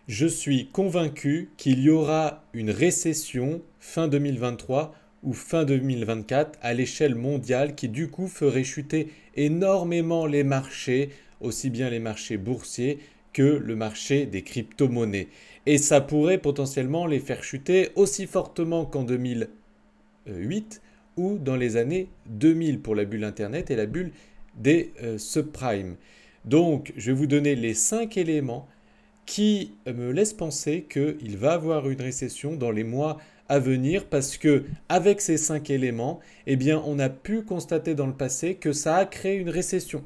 Je suis convaincu qu'il y aura une récession fin 2023 ou fin 2024 à l'échelle mondiale qui du coup ferait chuter énormément les marchés, aussi bien les marchés boursiers que le marché des crypto-monnaies. Et ça pourrait potentiellement les faire chuter aussi fortement qu'en 2008 ou dans les années 2000 pour la bulle Internet et la bulle des subprimes. Donc je vais vous donner les 5 éléments qui me laisse penser qu'il va y avoir une récession dans les mois à venir parce que avec ces 5 éléments, eh bien, on a pu constater dans le passé que ça a créé une récession.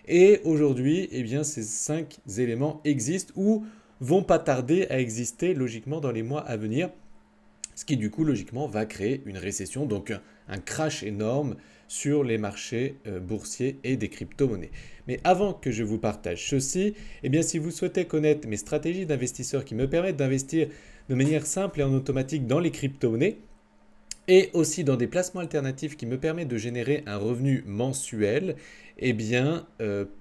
Et aujourd'hui, eh bien, ces 5 éléments existent ou vont pas tarder à exister logiquement dans les mois à venir, ce qui du coup logiquement va créer une récession, donc un crash énorme sur les marchés boursiers et des crypto-monnaies. Mais avant que je vous partage ceci, eh bien si vous souhaitez connaître mes stratégies d'investisseurs qui me permettent d'investir de manière simple et en automatique dans les crypto-monnaies, et aussi dans des placements alternatifs qui me permettent de générer un revenu mensuel, eh bien,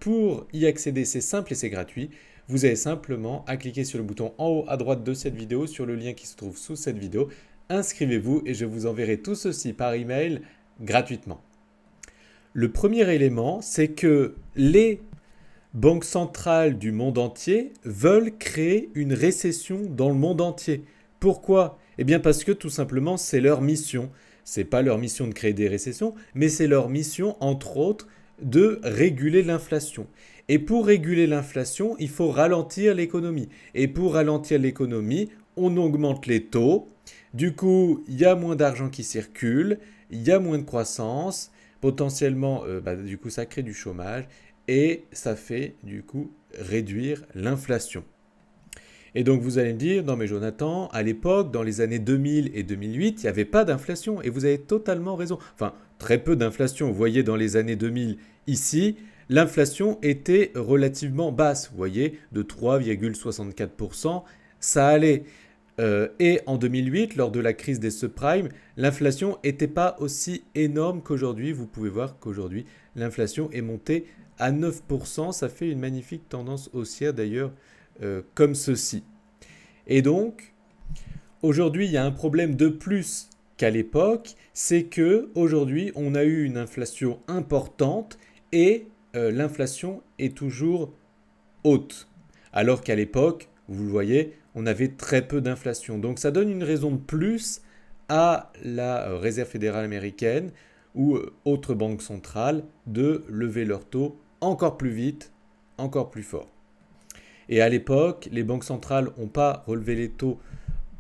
pour y accéder, c'est simple et c'est gratuit. Vous avez simplement à cliquer sur le bouton en haut à droite de cette vidéo, sur le lien qui se trouve sous cette vidéo. Inscrivez-vous et je vous enverrai tout ceci par email gratuitement. Le premier élément, c'est que les banques centrales du monde entier veulent créer une récession dans le monde entier. Pourquoi? Eh bien parce que tout simplement c'est leur mission. C'est pas leur mission de créer des récessions, mais c'est leur mission entre autres de réguler l'inflation. Et pour réguler l'inflation, il faut ralentir l'économie. Et pour ralentir l'économie, on augmente les taux. Du coup, il y a moins d'argent qui circule, il y a moins de croissance. Potentiellement, du coup, ça crée du chômage et ça fait du coup réduire l'inflation. Et donc vous allez me dire, non mais Jonathan, à l'époque, dans les années 2000 et 2008, il n'y avait pas d'inflation. Et vous avez totalement raison. Enfin, très peu d'inflation. Vous voyez, dans les années 2000, ici, l'inflation était relativement basse. Vous voyez, de 3,64%, ça allait. Et en 2008, lors de la crise des subprimes, l'inflation n'était pas aussi énorme qu'aujourd'hui. Vous pouvez voir qu'aujourd'hui, l'inflation est montée à 9%. Ça fait une magnifique tendance haussière d'ailleurs, comme ceci. Et donc, aujourd'hui, il y a un problème de plus qu'à l'époque, c'est que aujourd'hui, on a eu une inflation importante et l'inflation est toujours haute. Alors qu'à l'époque, vous le voyez, on avait très peu d'inflation. Donc ça donne une raison de plus à la Réserve fédérale américaine ou autres banques centrales de lever leurs taux encore plus vite, encore plus fort. Et à l'époque, les banques centrales n'ont pas relevé les taux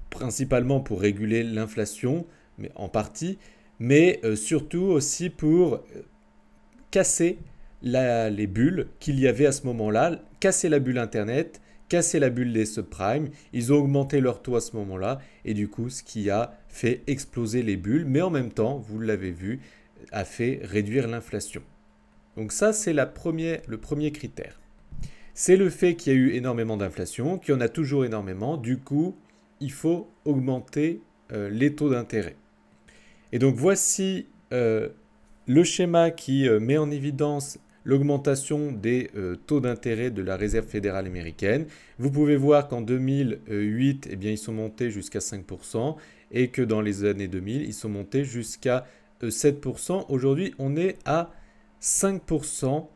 principalement pour réguler l'inflation, mais en partie, mais surtout aussi pour casser les bulles qu'il y avait à ce moment-là, casser la bulle Internet, casser la bulle des subprimes. Ils ont augmenté leur taux à ce moment-là et du coup, ce qui a fait exploser les bulles, mais en même temps, vous l'avez vu, a fait réduire l'inflation. Donc ça, c'est le premier critère. C'est le fait qu'il y a eu énormément d'inflation, qu'il y en a toujours énormément. Du coup, il faut augmenter les taux d'intérêt. Et donc voici le schéma qui met en évidence l'augmentation des taux d'intérêt de la Réserve fédérale américaine. Vous pouvez voir qu'en 2008, eh bien, ils sont montés jusqu'à 5% et que dans les années 2000, ils sont montés jusqu'à 7%. Aujourd'hui, on est à 5%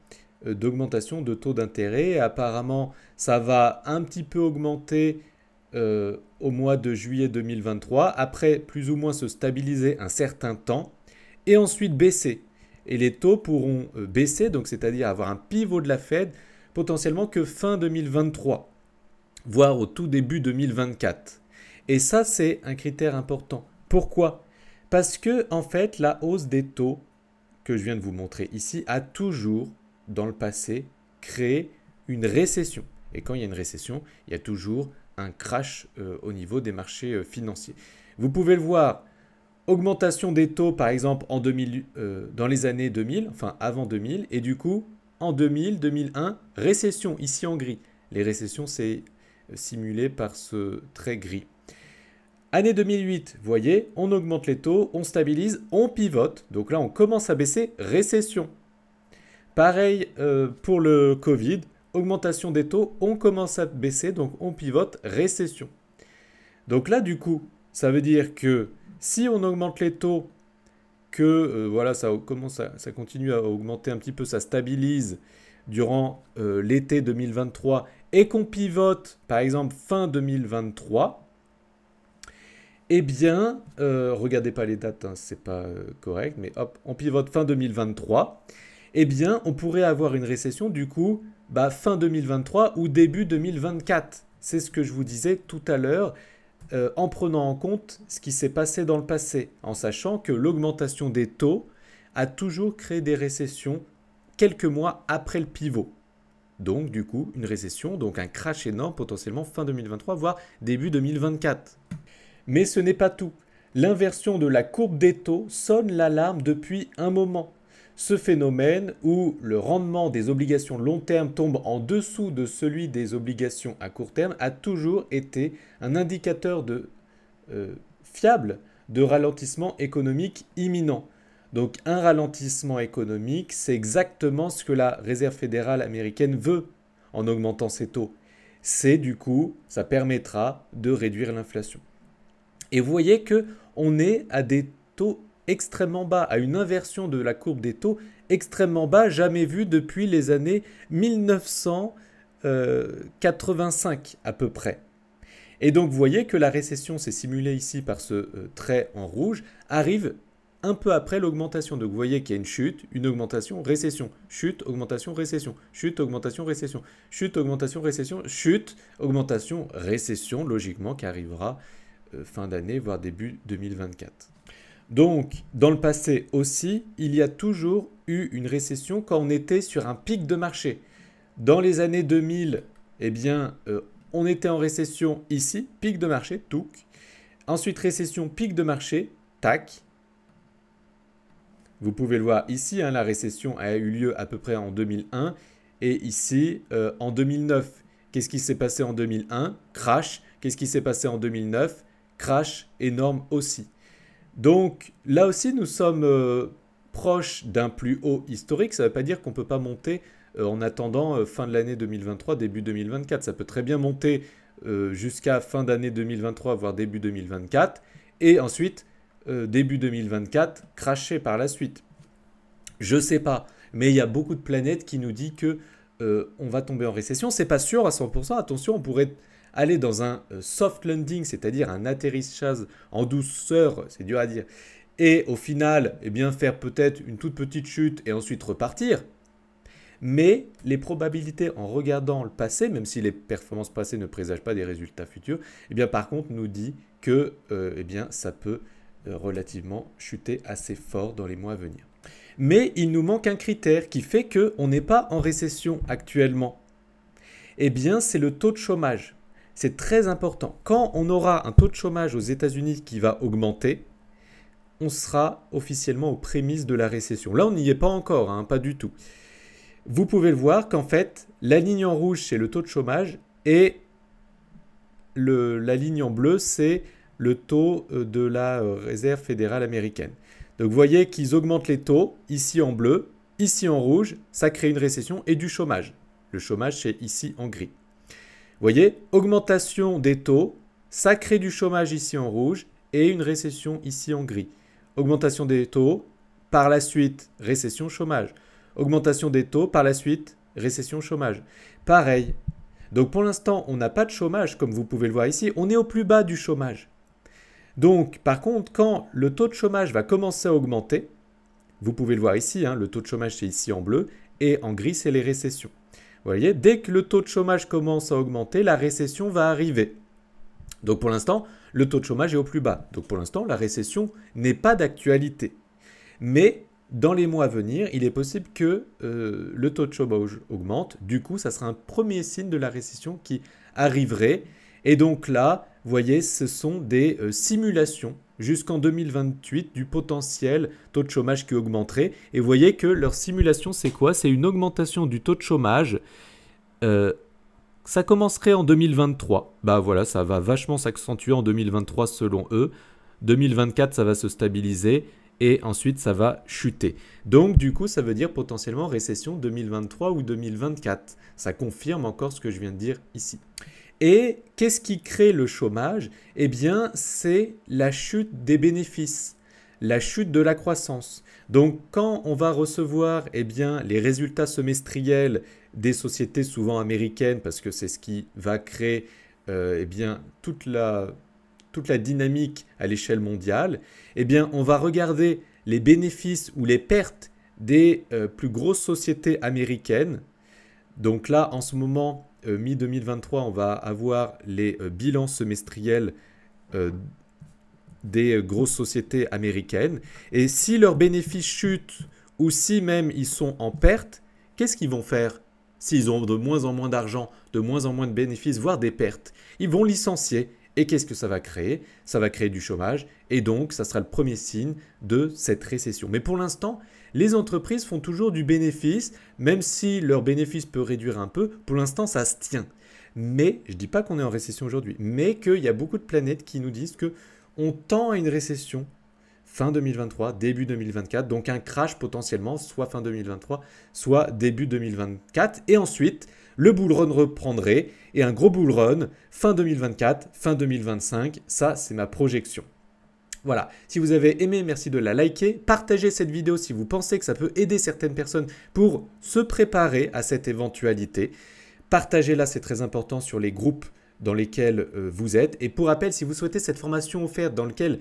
d'augmentation de taux d'intérêt. Et apparemment, ça va un petit peu augmenter au mois de juillet 2023, après plus ou moins se stabiliser un certain temps et ensuite baisser. Et les taux pourront baisser, donc c'est-à-dire avoir un pivot de la Fed potentiellement que fin 2023, voire au tout début 2024. Et ça, c'est un critère important. Pourquoi? Parce que en fait, la hausse des taux que je viens de vous montrer ici a toujours, dans le passé, créé une récession. Et quand il y a une récession, il y a toujours un crash au niveau des marchés financiers. Vous pouvez le voir. Augmentation des taux, par exemple, dans les années 2000, enfin avant 2000, et du coup, en 2000, 2001, récession, ici en gris. Les récessions, c'est simulé par ce trait gris. Année 2008, vous voyez, on augmente les taux, on stabilise, on pivote. Donc là, on commence à baisser, récession. Pareil pour le Covid, augmentation des taux, on commence à baisser, donc on pivote récession. Donc là, du coup, ça veut dire que si on augmente les taux, que voilà, ça continue à augmenter un petit peu, ça stabilise durant l'été 2023 et qu'on pivote, par exemple, fin 2023, eh bien, regardez pas les dates, hein, c'est pas correct, mais hop, on pivote fin 2023, eh bien, on pourrait avoir une récession, du coup, fin 2023 ou début 2024. C'est ce que je vous disais tout à l'heure, en prenant en compte ce qui s'est passé dans le passé, en sachant que l'augmentation des taux a toujours créé des récessions quelques mois après le pivot. Donc, du coup, une récession, donc un crash énorme potentiellement fin 2023, voire début 2024. Mais ce n'est pas tout. L'inversion de la courbe des taux sonne l'alarme depuis un moment. Ce phénomène où le rendement des obligations long terme tombe en dessous de celui des obligations à court terme a toujours été un indicateur fiable de ralentissement économique imminent. Donc un ralentissement économique, c'est exactement ce que la Réserve fédérale américaine veut en augmentant ses taux. C'est du coup, ça permettra de réduire l'inflation. Et vous voyez qu'on est à des taux extrêmement bas, à une inversion de la courbe des taux extrêmement bas, jamais vue depuis les années 1985 à peu près. Et donc vous voyez que la récession, c'est simulé ici par ce trait en rouge, arrive un peu après l'augmentation. Donc vous voyez qu'il y a une chute, une augmentation, récession, chute, augmentation, récession, chute, augmentation, récession, chute, augmentation, récession, chute, augmentation, récession, logiquement qui arrivera fin d'année, voire début 2024. Donc, dans le passé aussi, il y a toujours eu une récession quand on était sur un pic de marché. Dans les années 2000, eh bien, on était en récession ici, pic de marché, touc. Ensuite, récession, pic de marché, tac. Vous pouvez le voir ici, hein, la récession a eu lieu à peu près en 2001. Et ici, en 2009, qu'est-ce qui s'est passé en 2001? Crash. Qu'est-ce qui s'est passé en 2009? Crash énorme aussi. Donc là aussi, nous sommes proches d'un plus haut historique. Ça ne veut pas dire qu'on ne peut pas monter en attendant fin de l'année 2023, début 2024. Ça peut très bien monter jusqu'à fin d'année 2023, voire début 2024. Et ensuite, début 2024, crasher par la suite. Je ne sais pas, mais il y a beaucoup de planètes qui nous disent qu'on va tomber en récession. Ce n'est pas sûr à 100%. Attention, on pourrait aller dans un soft landing, c'est-à-dire un atterrissage en douceur, c'est dur à dire, et au final, eh bien, faire peut-être une toute petite chute et ensuite repartir. Mais les probabilités en regardant le passé, même si les performances passées ne présagent pas des résultats futurs, eh bien, par contre, nous dit que eh bien, ça peut relativement chuter assez fort dans les mois à venir. Mais il nous manque un critère qui fait qu'on n'est pas en récession actuellement. Eh bien, c'est le taux de chômage. C'est très important. Quand on aura un taux de chômage aux États-Unis qui va augmenter, on sera officiellement aux prémices de la récession. Là, on n'y est pas encore, hein, pas du tout. Vous pouvez le voir qu'en fait, la ligne en rouge, c'est le taux de chômage et la ligne en bleu, c'est le taux de la Réserve fédérale américaine. Donc, vous voyez qu'ils augmentent les taux, ici en bleu, ici en rouge, ça crée une récession et du chômage. Le chômage, c'est ici en gris. Vous voyez, augmentation des taux, ça crée du chômage ici en rouge et une récession ici en gris. Augmentation des taux, par la suite, récession, chômage. Augmentation des taux, par la suite, récession, chômage. Pareil. Donc pour l'instant, on n'a pas de chômage, comme vous pouvez le voir ici. On est au plus bas du chômage. Donc, par contre, quand le taux de chômage va commencer à augmenter, vous pouvez le voir ici, hein, le taux de chômage, c'est ici en bleu, et en gris, c'est les récessions. Vous voyez, dès que le taux de chômage commence à augmenter, la récession va arriver. Donc pour l'instant, le taux de chômage est au plus bas. Donc pour l'instant, la récession n'est pas d'actualité. Mais dans les mois à venir, il est possible que le taux de chômage augmente. Du coup, ça sera un premier signe de la récession qui arriverait. Et donc là, vous voyez, ce sont des simulations jusqu'en 2028 du potentiel taux de chômage qui augmenterait. Et vous voyez que leur simulation, c'est quoi? C'est une augmentation du taux de chômage. Ça commencerait en 2023. Bah voilà, ça va vachement s'accentuer en 2023 selon eux. 2024, ça va se stabiliser. et ensuite ça va chuter. Donc du coup, ça veut dire potentiellement récession 2023 ou 2024. Ça confirme encore ce que je viens de dire ici. Et qu'est-ce qui crée le chômage? Eh bien, c'est la chute des bénéfices, la chute de la croissance. Donc quand on va recevoir eh bien, les résultats semestriels des sociétés souvent américaines, parce que c'est ce qui va créer eh bien, toute la dynamique à l'échelle mondiale, eh bien, on va regarder les bénéfices ou les pertes des plus grosses sociétés américaines. Donc là, en ce moment, mi-2023, on va avoir les bilans semestriels des grosses sociétés américaines. Et si leurs bénéfices chutent ou si même ils sont en perte, qu'est-ce qu'ils vont faire s'ils ont de moins en moins d'argent, de moins en moins de bénéfices, voire des pertes? Ils vont licencier. Et qu'est-ce que ça va créer? Ça va créer du chômage et donc ça sera le premier signe de cette récession. Mais pour l'instant, les entreprises font toujours du bénéfice, même si leur bénéfice peut réduire un peu, pour l'instant ça se tient. Mais, je ne dis pas qu'on est en récession aujourd'hui, mais qu'il y a beaucoup de planètes qui nous disent qu'on tend à une récession fin 2023, début 2024, donc un crash potentiellement, soit fin 2023, soit début 2024. Et ensuite, le bull run reprendrait et un gros bull run fin 2024, fin 2025. Ça, c'est ma projection. Voilà, si vous avez aimé, merci de la liker. Partagez cette vidéo si vous pensez que ça peut aider certaines personnes pour se préparer à cette éventualité. Partagez-la, c'est très important sur les groupes dans lesquels vous êtes. Et pour rappel, si vous souhaitez cette formation offerte dans laquelle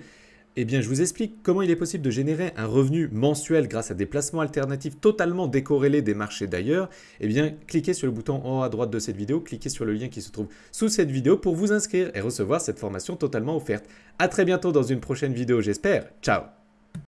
eh bien, je vous explique comment il est possible de générer un revenu mensuel grâce à des placements alternatifs totalement décorrélés des marchés d'ailleurs, eh bien, cliquez sur le bouton en haut à droite de cette vidéo, cliquez sur le lien qui se trouve sous cette vidéo pour vous inscrire et recevoir cette formation totalement offerte. À très bientôt dans une prochaine vidéo, j'espère. Ciao!